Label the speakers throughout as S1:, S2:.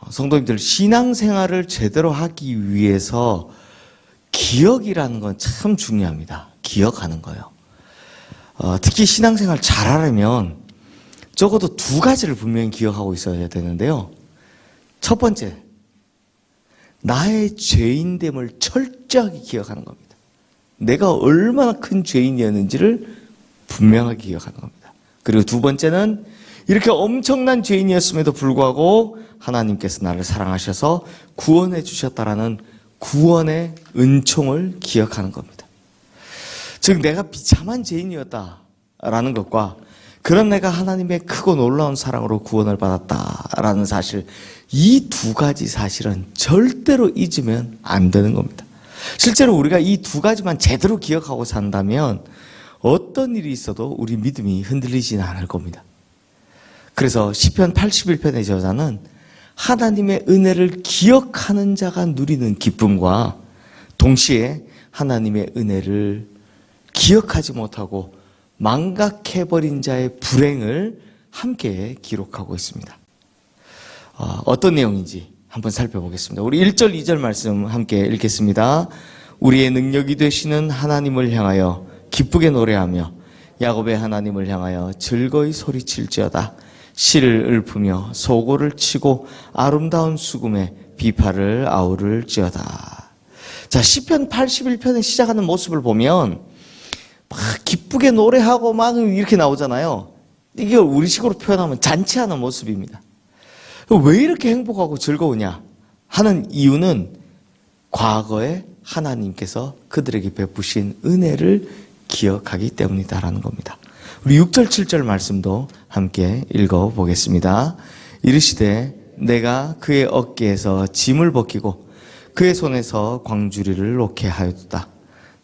S1: 성도님들, 신앙생활을 제대로 하기 위해서 기억이라는 건 참 중요합니다. 기억하는 거요. 특히 신앙생활 잘하려면 적어도 두 가지를 분명히 기억하고 있어야 되는데요. 첫 번째, 나의 죄인됨을 철저하게 기억하는 겁니다. 내가 얼마나 큰 죄인이었는지를 분명하게 기억하는 겁니다. 그리고 두 번째는 이렇게 엄청난 죄인이었음에도 불구하고 하나님께서 나를 사랑하셔서 구원해 주셨다라는 구원의 은총을 기억하는 겁니다. 즉 내가 비참한 죄인이었다라는 것과 그런 내가 하나님의 크고 놀라운 사랑으로 구원을 받았다라는 사실, 이 두 가지 사실은 절대로 잊으면 안 되는 겁니다. 실제로 우리가 이 두 가지만 제대로 기억하고 산다면 어떤 일이 있어도 우리 믿음이 흔들리지는 않을 겁니다. 그래서 시편 81편의 저자는 하나님의 은혜를 기억하는 자가 누리는 기쁨과 동시에 하나님의 은혜를 기억하지 못하고 망각해버린 자의 불행을 함께 기록하고 있습니다. 어떤 내용인지 한번 살펴보겠습니다. 우리 1절, 2절 말씀 함께 읽겠습니다. 우리의 능력이 되시는 하나님을 향하여 기쁘게 노래하며 야곱의 하나님을 향하여 즐거이 소리칠지어다. 실을 읊으며 소고를 치고 아름다운 수금에 비파를 아우를지어다. 자, 시편 81편에 시작하는 모습을 보면 막 기쁘게 노래하고 막 이렇게 나오잖아요. 이게 우리식으로 표현하면 잔치하는 모습입니다. 왜 이렇게 행복하고 즐거우냐 하는 이유는 과거에 하나님께서 그들에게 베푸신 은혜를 기억하기 때문이다라는 겁니다. 우리 6절, 7절 말씀도 함께 읽어보겠습니다. 이르시되 내가 그의 어깨에서 짐을 벗기고 그의 손에서 광주리를 놓게 하였도다.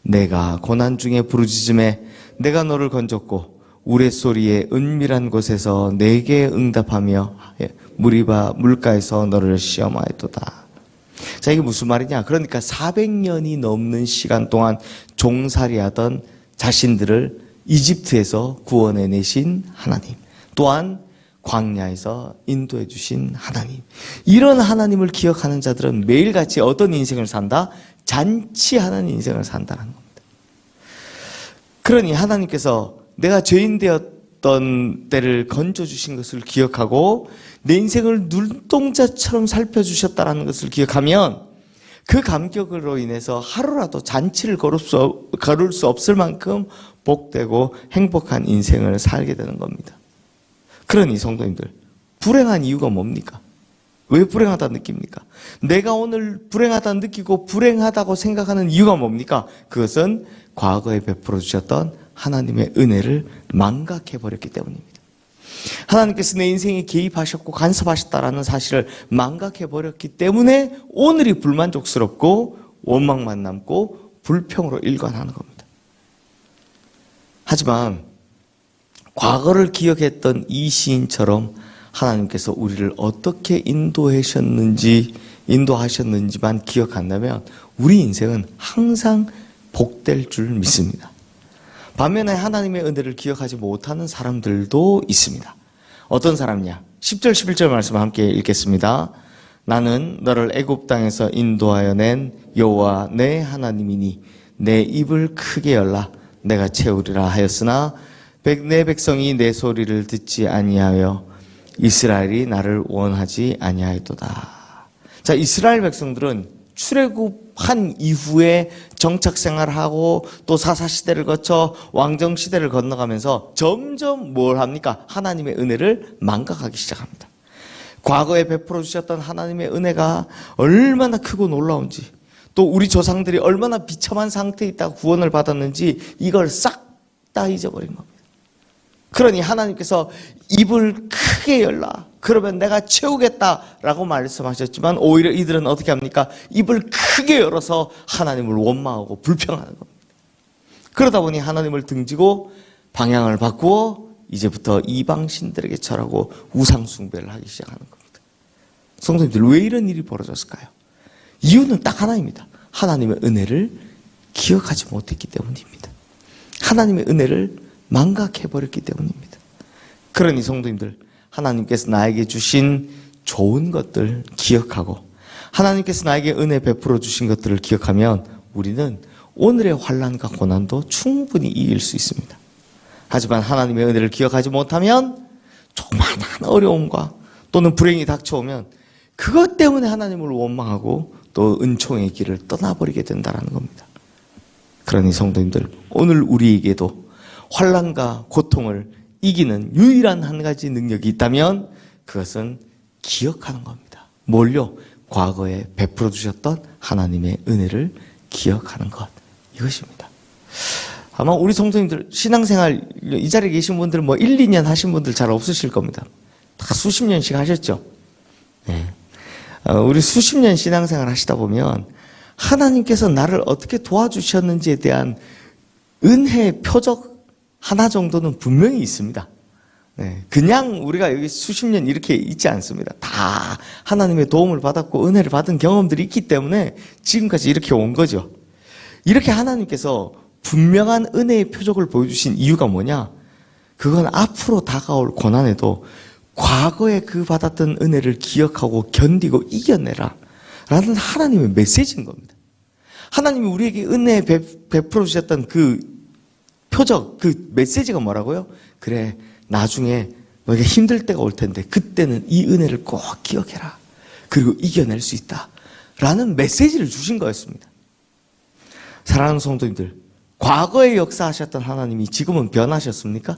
S1: 내가 고난 중에 부르짖음에 내가 너를 건졌고 우레소리의 은밀한 곳에서 내게 응답하며 무리바 물가에서 너를 시험하였도다. 자, 이게 무슨 말이냐? 그러니까 400년이 넘는 시간 동안 종살이하던 자신들을 이집트에서 구원해 내신 하나님, 또한 광야에서 인도해 주신 하나님, 이런 하나님을 기억하는 자들은 매일같이 어떤 인생을 산다? 잔치하는 인생을 산다는 겁니다. 그러니 하나님께서 내가 죄인 되었던 때를 건져주신 것을 기억하고 내 인생을 눈동자처럼 살펴주셨다는 것을 기억하면 그 감격으로 인해서 하루라도 잔치를 거를 수 없을 만큼 복되고 행복한 인생을 살게 되는 겁니다. 그러니 성도님들, 불행한 이유가 뭡니까? 왜 불행하다 느낍니까? 내가 오늘 불행하다 느끼고 불행하다고 생각하는 이유가 뭡니까? 그것은 과거에 베풀어 주셨던 하나님의 은혜를 망각해버렸기 때문입니다. 하나님께서 내 인생에 개입하셨고 간섭하셨다라는 사실을 망각해버렸기 때문에 오늘이 불만족스럽고 원망만 남고 불평으로 일관하는 겁니다. 하지만 과거를 기억했던 이 시인처럼 하나님께서 우리를 어떻게 인도하셨는지만 기억한다면 우리 인생은 항상 복될 줄 믿습니다. 반면에 하나님의 은혜를 기억하지 못하는 사람들도 있습니다. 어떤 사람이냐? 10절 11절 말씀 함께 읽겠습니다. 나는 너를 애굽 땅에서 인도하여 낸 여호와 내 하나님이니 내 입을 크게 열라 내가 채우리라 하였으나 내 백성이 내 소리를 듣지 아니하여 이스라엘이 나를 원하지 아니하였도다. 자, 이스라엘 백성들은 출애굽한 이후에 정착생활하고 또 사사시대를 거쳐 왕정시대를 건너가면서 점점 뭘 합니까? 하나님의 은혜를 망각하기 시작합니다. 과거에 베풀어 주셨던 하나님의 은혜가 얼마나 크고 놀라운지, 또 우리 조상들이 얼마나 비참한 상태에 있다가 구원을 받았는지 이걸 싹 다 잊어버린 겁니다. 그러니 하나님께서 입을 크게 열라, 그러면 내가 채우겠다라고 말씀하셨지만 오히려 이들은 어떻게 합니까? 입을 크게 열어서 하나님을 원망하고 불평하는 겁니다. 그러다 보니 하나님을 등지고 방향을 바꾸어 이제부터 이방신들에게 절하고 우상숭배를 하기 시작하는 겁니다. 성도님들, 왜 이런 일이 벌어졌을까요? 이유는 딱 하나입니다. 하나님의 은혜를 기억하지 못했기 때문입니다. 하나님의 은혜를 망각해버렸기 때문입니다. 그러니 성도님들, 하나님께서 나에게 주신 좋은 것들 기억하고 하나님께서 나에게 은혜 베풀어 주신 것들을 기억하면 우리는 오늘의 환난과 고난도 충분히 이길 수 있습니다. 하지만 하나님의 은혜를 기억하지 못하면 조그마한 어려움과 또는 불행이 닥쳐오면 그것 때문에 하나님을 원망하고 또 은총의 길을 떠나버리게 된다는 겁니다. 그러니 성도님들, 오늘 우리에게도 환난과 고통을 이기는 유일한 한 가지 능력이 있다면 그것은 기억하는 겁니다. 뭘요? 과거에 베풀어 주셨던 하나님의 은혜를 기억하는 것, 이것입니다. 아마 우리 성도님들 신앙생활 이 자리에 계신 분들 1, 2년 하신 분들 잘 없으실 겁니다. 다 수십 년씩 하셨죠. 네. 우리 수십 년 신앙생활 하시다 보면 하나님께서 나를 어떻게 도와주셨는지에 대한 은혜의 표적 하나 정도는 분명히 있습니다. 네. 그냥 우리가 여기 수십 년 이렇게 있지 않습니다. 다 하나님의 도움을 받았고 은혜를 받은 경험들이 있기 때문에 지금까지 이렇게 온 거죠. 이렇게 하나님께서 분명한 은혜의 표적을 보여주신 이유가 뭐냐? 그건 앞으로 다가올 고난에도 과거에 그 받았던 은혜를 기억하고 견디고 이겨내라 라는 하나님의 메시지인 겁니다. 하나님이 우리에게 은혜 베풀어 주셨던 그 표적, 그 메시지가 뭐라고요? 그래, 나중에 너희가 힘들 때가 올 텐데 그때는 이 은혜를 꼭 기억해라. 그리고 이겨낼 수 있다 라는 메시지를 주신 거였습니다. 사랑하는 성도님들, 과거에 역사하셨던 하나님이 지금은 변하셨습니까?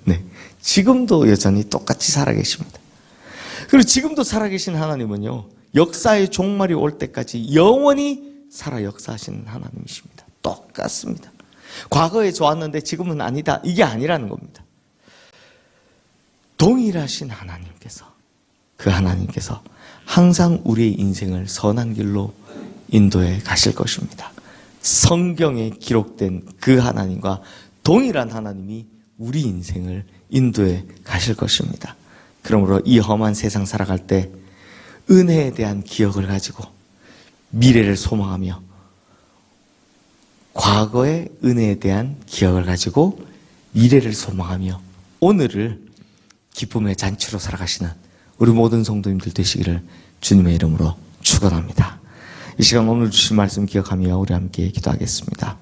S1: 네, 지금도 여전히 똑같이 살아계십니다. 그리고 지금도 살아계신 하나님은요, 역사의 종말이 올 때까지 영원히 살아 역사하시는 하나님이십니다. 똑같습니다. 과거에 좋았는데 지금은 아니다, 이게 아니라는 겁니다. 동일하신 하나님께서, 그 하나님께서 항상 우리의 인생을 선한 길로 인도해 가실 것입니다. 성경에 기록된 그 하나님과 동일한 하나님이 우리 인생을 인도해 가실 것입니다. 그러므로 이 험한 세상 살아갈 때 은혜에 대한 기억을 가지고 미래를 소망하며 과거의 은혜에 대한 기억을 가지고 미래를 소망하며 오늘을 기쁨의 잔치로 살아가시는 우리 모든 성도님들 되시기를 주님의 이름으로 축원합니다. 이 시간 오늘 주신 말씀 기억하며 우리 함께 기도하겠습니다.